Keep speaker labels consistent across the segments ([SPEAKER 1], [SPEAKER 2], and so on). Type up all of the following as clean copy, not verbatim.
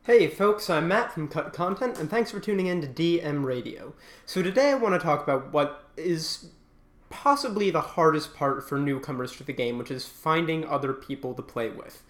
[SPEAKER 1] Hey folks, I'm Matt from Cut Content, and thanks for tuning in to DM Radio. So today I want to talk about what is possibly the hardest part for newcomers to the game, which is finding other people to play with.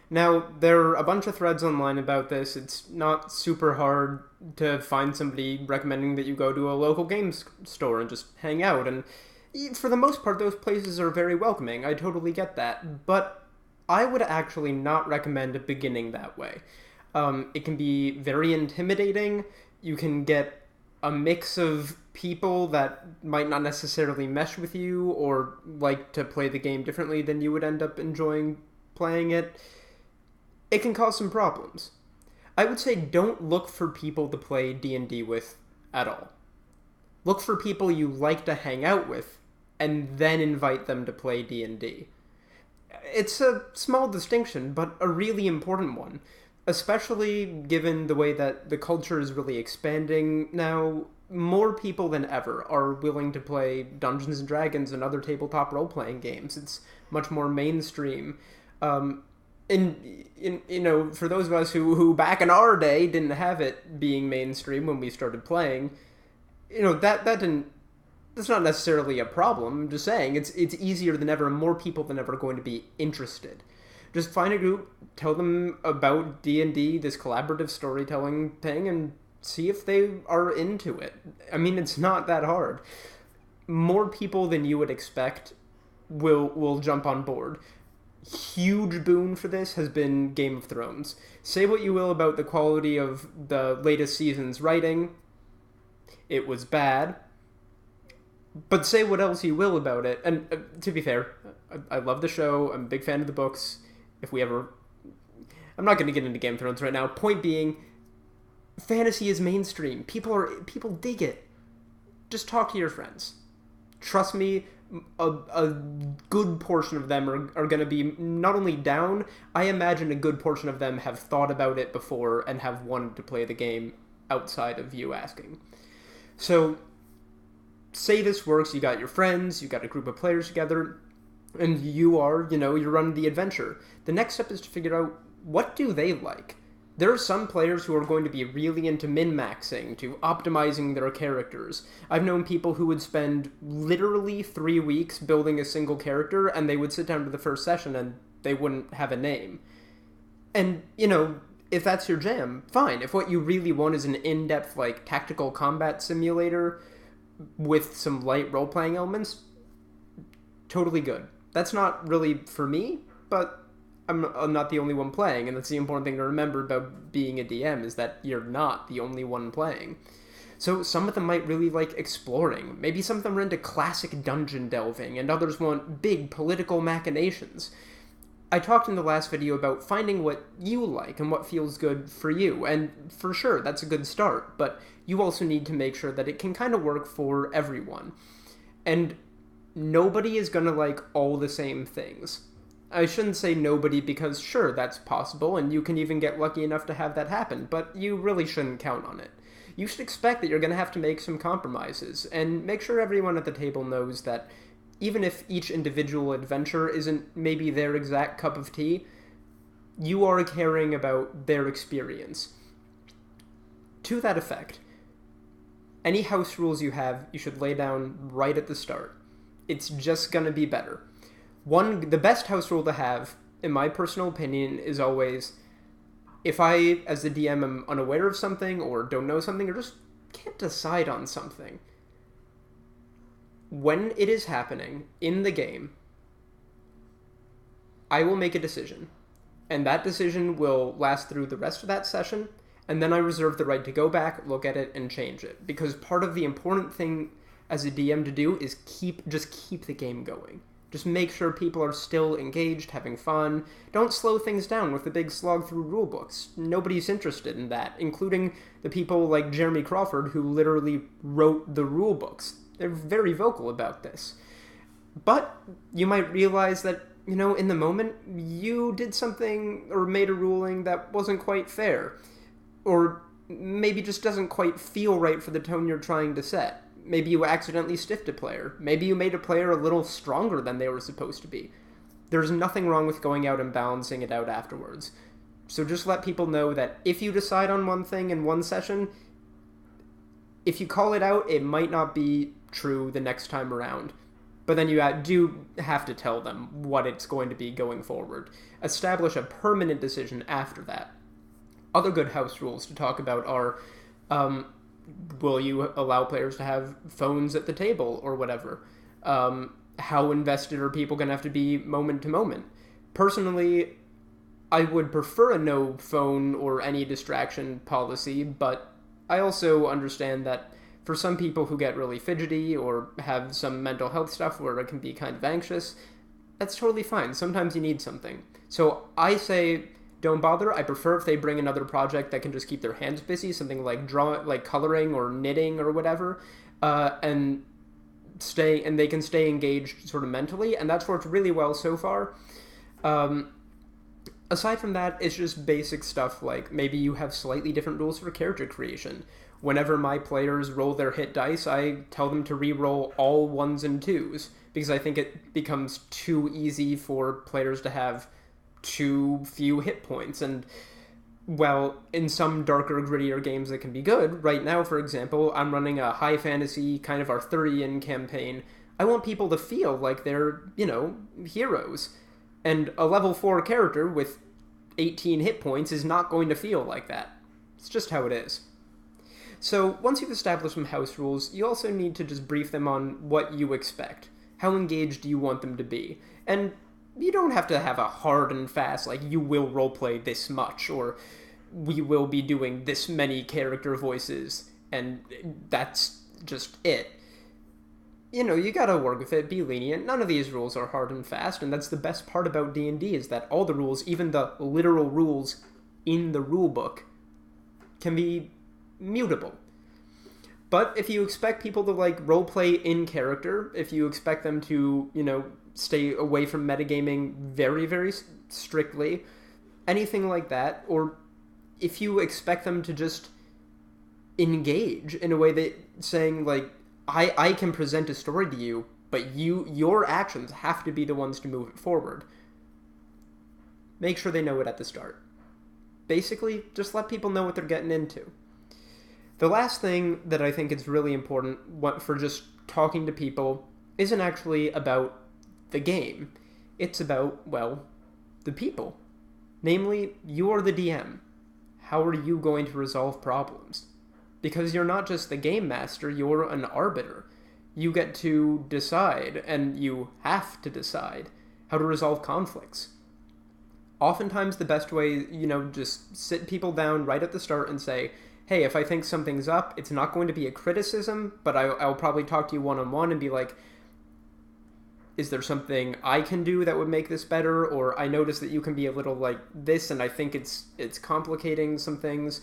[SPEAKER 1] Now, there are a bunch of threads online about this. It's not super hard to find somebody recommending that you go to a local games store and just hang out, and for the most part, those places are very welcoming. I totally get that, but I would actually not recommend beginning that way. It can be very intimidating. You can get a mix of people that might not necessarily mesh with you or like to play the game differently than you would end up enjoying playing it. It can cause some problems. I would say don't look for people to play D&D with at all. Look for people you like to hang out with and then invite them to play D&D. It's a small distinction, but a really important one. Especially given the way that the culture is really expanding now, more people than ever are willing to play Dungeons and Dragons and other tabletop role-playing games. It's much more mainstream. For those of us who back in our day didn't have it being mainstream when we started playing, that's not necessarily a problem. I'm just saying it's easier than ever, and more people than ever are going to be interested. Just find a group, tell them about D&D, this collaborative storytelling thing, and see if they are into it. I mean, it's not that hard. More people than you would expect will jump on board. Huge boon for this has been Game of Thrones. Say what you will about the quality of the latest season's writing. It was bad. But say what else you will about it. And to be fair, I love the show. I'm a big fan of the books. I'm not going to get into Game of Thrones right now. Point being, fantasy is mainstream. People dig it. Just talk to your friends. Trust me, a good portion of them are going to be not only down, I imagine a good portion of them have thought about it before and have wanted to play the game outside of you asking. So, say this works, you got your friends, you got a group of players together, and you're running the adventure. The next step is to figure out, what do they like? There are some players who are going to be really into min-maxing, to optimizing their characters. I've known people who would spend literally 3 weeks building a single character, and they would sit down to the first session and they wouldn't have a name. And, if that's your jam, fine. If what you really want is an in-depth, tactical combat simulator with some light role-playing elements, totally good. That's not really for me, but I'm not the only one playing, and that's the important thing to remember about being a DM, is that you're not the only one playing. So some of them might really like exploring. Maybe some of them are into classic dungeon delving, and others want big political machinations. I talked in the last video about finding what you like and what feels good for you, and for sure, that's a good start, but you also need to make sure that it can kind of work for everyone. And nobody is going to like all the same things. I shouldn't say nobody because sure, that's possible, and you can even get lucky enough to have that happen, but you really shouldn't count on it. You should expect that you're going to have to make some compromises, and make sure everyone at the table knows that even if each individual adventure isn't maybe their exact cup of tea, you are caring about their experience. To that effect, any house rules you have, you should lay down right at the start. It's just gonna be better. The best house rule to have, in my personal opinion, is always, if I, as the DM, am unaware of something, or don't know something, or just can't decide on something, when it is happening in the game, I will make a decision. And that decision will last through the rest of that session, and then I reserve the right to go back, look at it, and change it. Because part of the important thing as a DM to do is just keep the game going. Just make sure people are still engaged, having fun. Don't slow things down with the big slog through rulebooks. Nobody's interested in that, including the people like Jeremy Crawford who literally wrote the rulebooks. They're very vocal about this. But you might realize that, in the moment, you did something or made a ruling that wasn't quite fair. Or maybe just doesn't quite feel right for the tone you're trying to set. Maybe you accidentally stiffed a player. Maybe you made a player a little stronger than they were supposed to be. There's nothing wrong with going out and balancing it out afterwards. So just let people know that if you decide on one thing in one session, if you call it out, it might not be true the next time around. But then you do have to tell them what it's going to be going forward. Establish a permanent decision after that. Other good house rules to talk about are, will you allow players to have phones at the table or whatever? How invested are people going to have to be moment to moment? Personally, I would prefer a no phone or any distraction policy, but I also understand that for some people who get really fidgety or have some mental health stuff where it can be kind of anxious, that's totally fine. Sometimes you need something. So I say don't bother. I prefer if they bring another project that can just keep their hands busy, something like coloring or knitting or whatever, and they can stay engaged sort of mentally, and that's worked really well so far. Aside from that, it's just basic stuff like maybe you have slightly different rules for character creation. Whenever my players roll their hit dice, I tell them to re-roll all 1s and 2s, because I think it becomes too easy for players to have too few hit points. And, well, in some darker, grittier games that can be good, right now, for example, I'm running a high fantasy, kind of Arthurian campaign. I want people to feel like they're, heroes. And a level 4 character with 18 hit points is not going to feel like that. It's just how it is. So once you've established some house rules, you also need to just brief them on what you expect. How engaged do you want them to be? And you don't have to have a hard and fast, like, you will roleplay this much, or we will be doing this many character voices, and that's just it. You gotta work with it, be lenient. None of these rules are hard and fast, and that's the best part about D&D, is that all the rules, even the literal rules in the rulebook, can be mutable. But if you expect people to, roleplay in character, if you expect them to, stay away from metagaming very, very strictly, anything like that, or if you expect them to just engage in a way that saying, I can present a story to you, but your actions have to be the ones to move it forward. Make sure they know it at the start. Basically, just let people know what they're getting into. The last thing that I think is really important for just talking to people isn't actually about the game. It's about, the people. Namely, you're the DM. How are you going to resolve problems? Because you're not just the game master, you're an arbiter. You get to decide, and you have to decide, how to resolve conflicts. Oftentimes the best way, just sit people down right at the start and say, hey, if I think something's up, it's not going to be a criticism, but I'll probably talk to you one-on-one and be like, is there something I can do that would make this better? Or I notice that you can be a little like this, and I think it's complicating some things.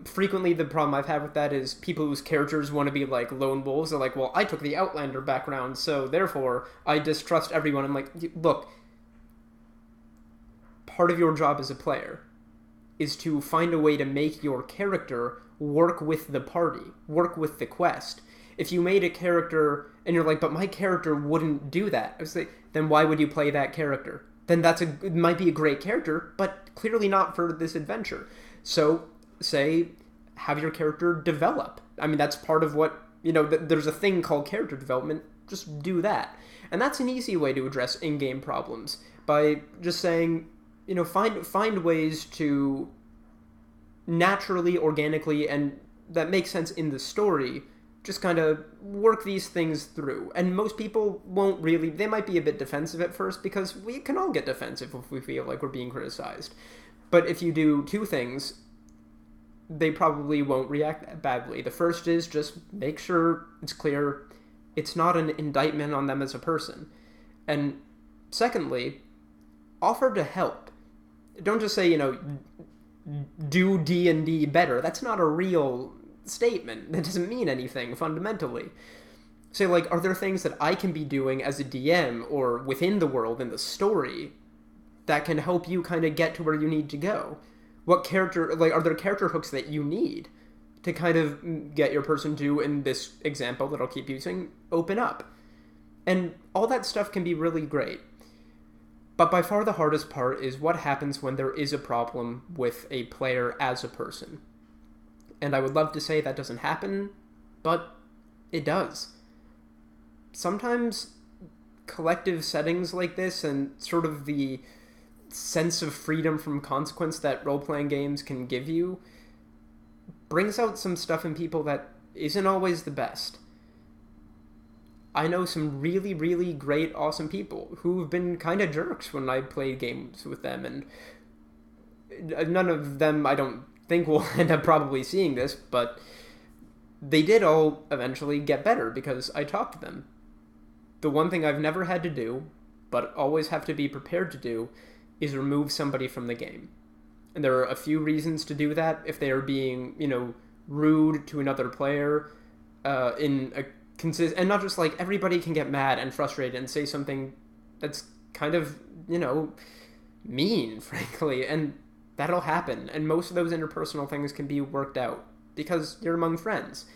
[SPEAKER 1] Frequently the problem I've had with that is people whose characters want to be like lone wolves. They're like, well, I took the Outlander background, so therefore I distrust everyone. I'm like, look, part of your job as a player is to find a way to make your character work with the party, work with the quest. If you made a character and you're like, but my character wouldn't do that, I was like, then why would you play that character? Then it might be a great character, but clearly not for this adventure. So have your character develop. I mean, that's part of what, there's a thing called character development. Just do that. And that's an easy way to address in-game problems, by just saying, find ways to naturally, organically, and that makes sense in the story, just kind of work these things through. And most people won't really, they might be a bit defensive at first, because we can all get defensive if we feel like we're being criticized. But if you do two things, they probably won't react that badly. The first is just make sure it's clear it's not an indictment on them as a person. And secondly, offer to help. Don't just say, do D&D better. That's not a real statement. That doesn't mean anything fundamentally. Say, are there things that I can be doing as a DM or within the world in the story that can help you kind of get to where you need to go? What character, are there character hooks that you need to kind of get your person to, in this example that I'll keep using, open up? And all that stuff can be really great. But by far the hardest part is what happens when there is a problem with a player as a person. And I would love to say that doesn't happen, but it does. Sometimes collective settings like this and sort of the sense of freedom from consequence that role-playing games can give you brings out some stuff in people that isn't always the best. I know some really, really great, awesome people who've been kind of jerks when I played games with them, and none of them, I don't think, will end up probably seeing this, but they did all eventually get better because I talked to them. The one thing I've never had to do, but always have to be prepared to do, is remove somebody from the game. And there are a few reasons to do that. If they are being, rude to another player, and not just like everybody can get mad and frustrated and say something that's kind of, mean, frankly, and that'll happen. And most of those interpersonal things can be worked out because you're among friends.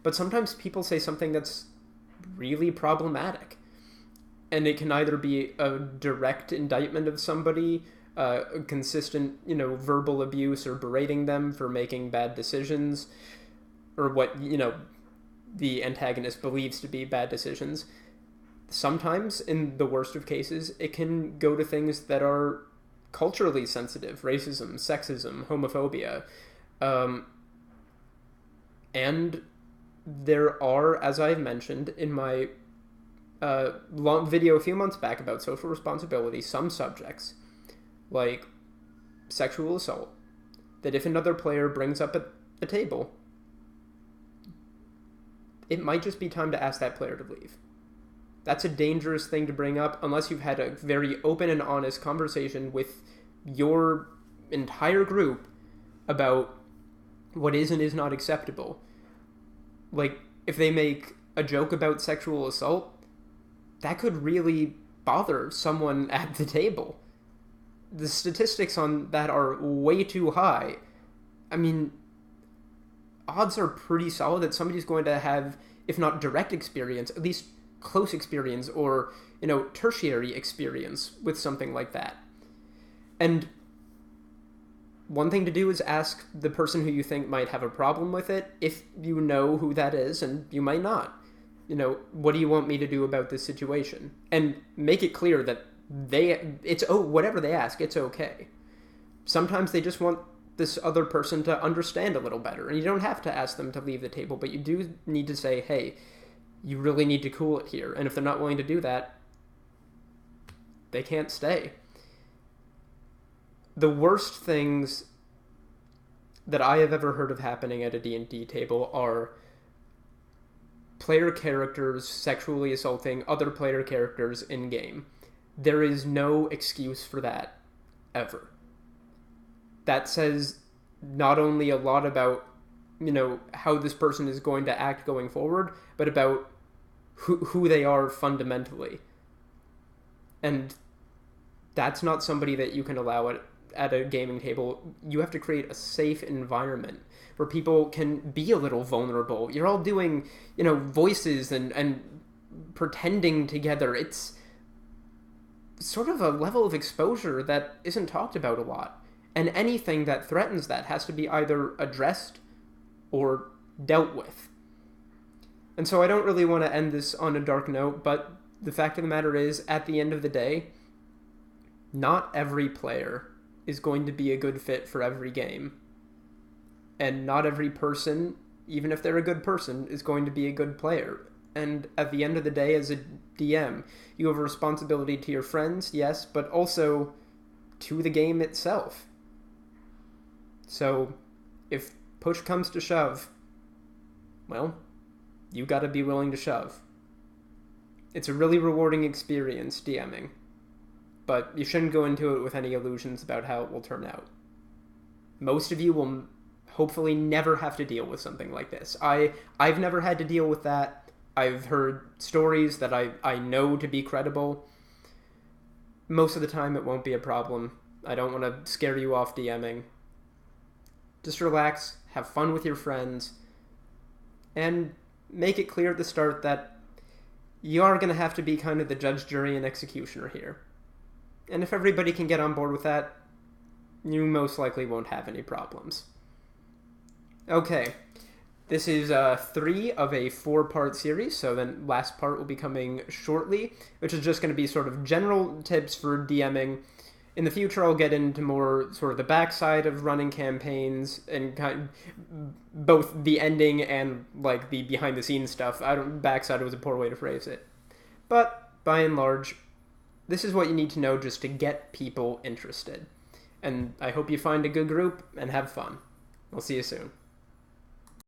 [SPEAKER 1] But sometimes people say something that's really problematic. And it can either be a direct indictment of somebody, a consistent, verbal abuse or berating them for making bad decisions, or what, the antagonist believes to be bad decisions. Sometimes, in the worst of cases, it can go to things that are culturally sensitive: racism, sexism, homophobia. And there are, as I've mentioned in my long video a few months back about social responsibility, some subjects, like sexual assault, that if another player brings up at a table, it might just be time to ask that player to leave. That's a dangerous thing to bring up unless you've had a very open and honest conversation with your entire group about what is and is not acceptable. Like, if they make a joke about sexual assault, that could really bother someone at the table. The statistics on that are way too high. I mean, odds are pretty solid that somebody's going to have, if not direct experience, at least close experience or, tertiary experience with something like that. And one thing to do is ask the person who you think might have a problem with it, if you know who that is, and you might not. What do you want me to do about this situation? And make it clear that whatever they ask, it's okay. Sometimes they just want this other person to understand a little better, and you don't have to ask them to leave the table, but you do need to say, hey, you really need to cool it here. And if they're not willing to do that, they can't stay. The worst things that I have ever heard of happening at a D&D table are player characters sexually assaulting other player characters in-game. There is no excuse for that, ever. That says not only a lot about, how this person is going to act going forward, but about who they are fundamentally. And that's not somebody that you can allow at a gaming table. You have to create a safe environment where people can be a little vulnerable. You're all doing, voices and pretending together. It's sort of a level of exposure that isn't talked about a lot. And anything that threatens that has to be either addressed or dealt with. And so I don't really want to end this on a dark note, but the fact of the matter is, at the end of the day, not every player is going to be a good fit for every game. And not every person, even if they're a good person, is going to be a good player. And at the end of the day, as a DM, you have a responsibility to your friends, yes, but also to the game itself. So, if push comes to shove, well, you gotta be willing to shove. It's a really rewarding experience, DMing. But you shouldn't go into it with any illusions about how it will turn out. Most of you will hopefully never have to deal with something like this. I've never had to deal with that. I've heard stories that I know to be credible. Most of the time it won't be a problem. I don't want to scare you off DMing. Just relax, have fun with your friends, and make it clear at the start that you are going to have to be kind of the judge, jury, and executioner here. And if everybody can get on board with that, you most likely won't have any problems. Okay, this is 3 of a 4-part series, so then last part will be coming shortly, which is just going to be sort of general tips for DMing. In the future, I'll get into more sort of the backside of running campaigns and both the ending and like the behind-the-scenes stuff. Backside was a poor way to phrase it, but by and large, this is what you need to know just to get people interested. And I hope you find a good group and have fun. We'll see you soon.